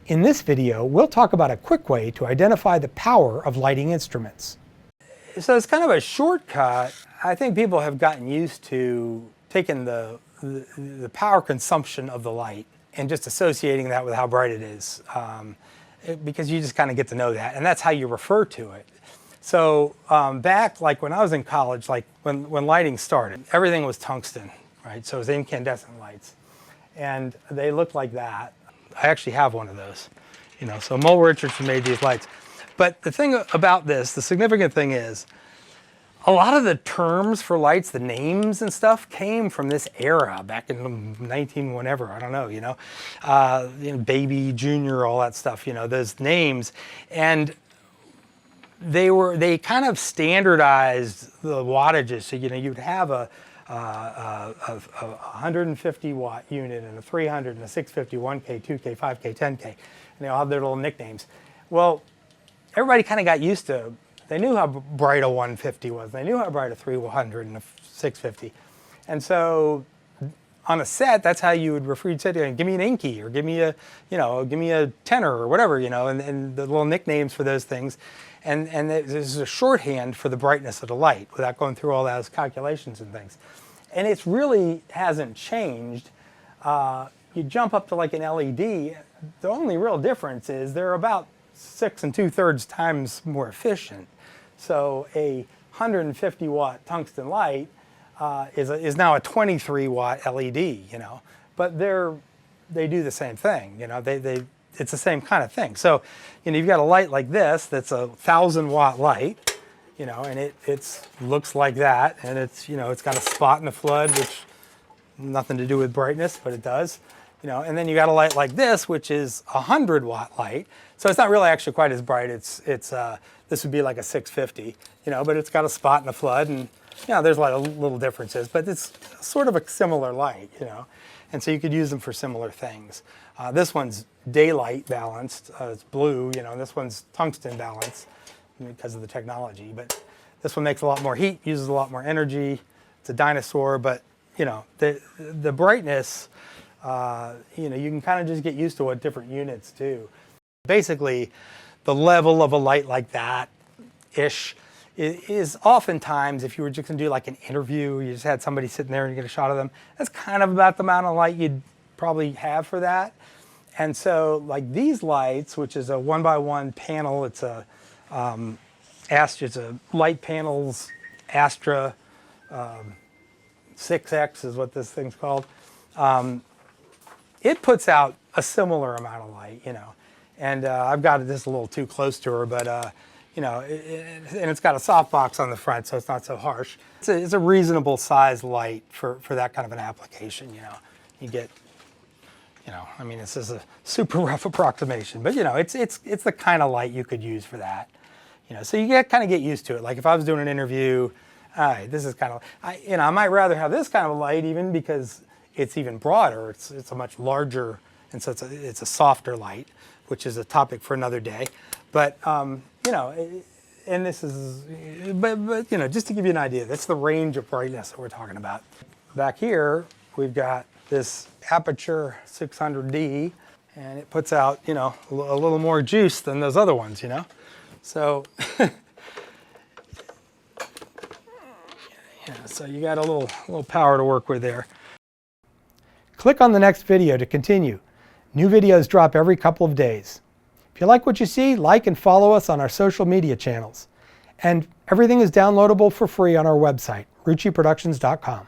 In this video, we'll talk about a quick way to identify the power of lighting instruments. So it's kind of a shortcut. I think people have gotten used to taking the power consumption of the light and just associating that with how bright it is, because you just kind of get to know that, and that's how you refer to it. So back like when I was in college, like when lighting started, everything was tungsten, right? So it was incandescent lights, and they looked like that. I actually have one of those, so Mole Richardson made these lights. But the thing about this, the significant thing is, a lot of the terms for lights, the names and stuff, came from this era back in 19 whatever, I don't know, Baby, Junior, all that stuff, those names. And they kind of standardized the wattages. So, you'd have a 150 watt unit and a 300 and a 650, 1K, 2K, 5K, 10K, and they all have their little nicknames. Well, everybody kind of got used to, they knew how bright a 150 was, they knew how bright a 300 and a 650. And so on a set, that's how you would refer, you'd say, give me an Inky, or give me a tenor, or whatever, and the little nicknames for those things. And this is a shorthand for the brightness of the light without going through all those calculations and things. And it really hasn't changed. You jump up to like an LED, the only real difference is they're about 6 2/3 times more efficient. So a 150 watt tungsten light is now a 23 watt LED, but they do the same thing, it's the same kind of thing. So, you've got a light like this that's a 1,000 watt light, and it looks like that, and it's got a spot in the flood, which nothing to do with brightness, but it does, and then you got a light like this, which is a 100 watt light. So it's not really actually quite as bright. This would be like a 650, but it's got a spot in the flood, and there's a lot of little differences, but it's sort of a similar light, and so you could use them for similar things. This one's daylight balanced, it's blue, and this one's tungsten balanced because of the technology. But this one makes a lot more heat, uses a lot more energy. It's a dinosaur, but the brightness, you can kind of just get used to what different units do. Basically, the level of a light like that-ish is oftentimes, if you were just going to do like an interview, you just had somebody sitting there and you get a shot of them, that's kind of about the amount of light you'd probably have for that. And so like these lights, which is a 1x1 panel, it's a Light Panels Astra 6X is what this thing's called. It puts out a similar amount of light, and I've got this a little too close to her, but and it's got a softbox on the front, so it's not so harsh. It's a reasonable size light for that kind of an application, You get, this is a super rough approximation, but it's the kind of light you could use for that. So you kind of get used to it. Like if I was doing an interview, this is kind of, I might rather have this kind of a light even because it's even broader. It's a much larger, and so it's a softer light, which is a topic for another day. But and this is, but just to give you an idea, that's the range of brightness that we're talking about. Back here, we've got this Aputure 600D, and it puts out, a little more juice than those other ones, So, so you got a little power to work with there. Click on the next video to continue. New videos drop every couple of days. If you like what you see, like and follow us on our social media channels. And everything is downloadable for free on our website, rucciproductions.com.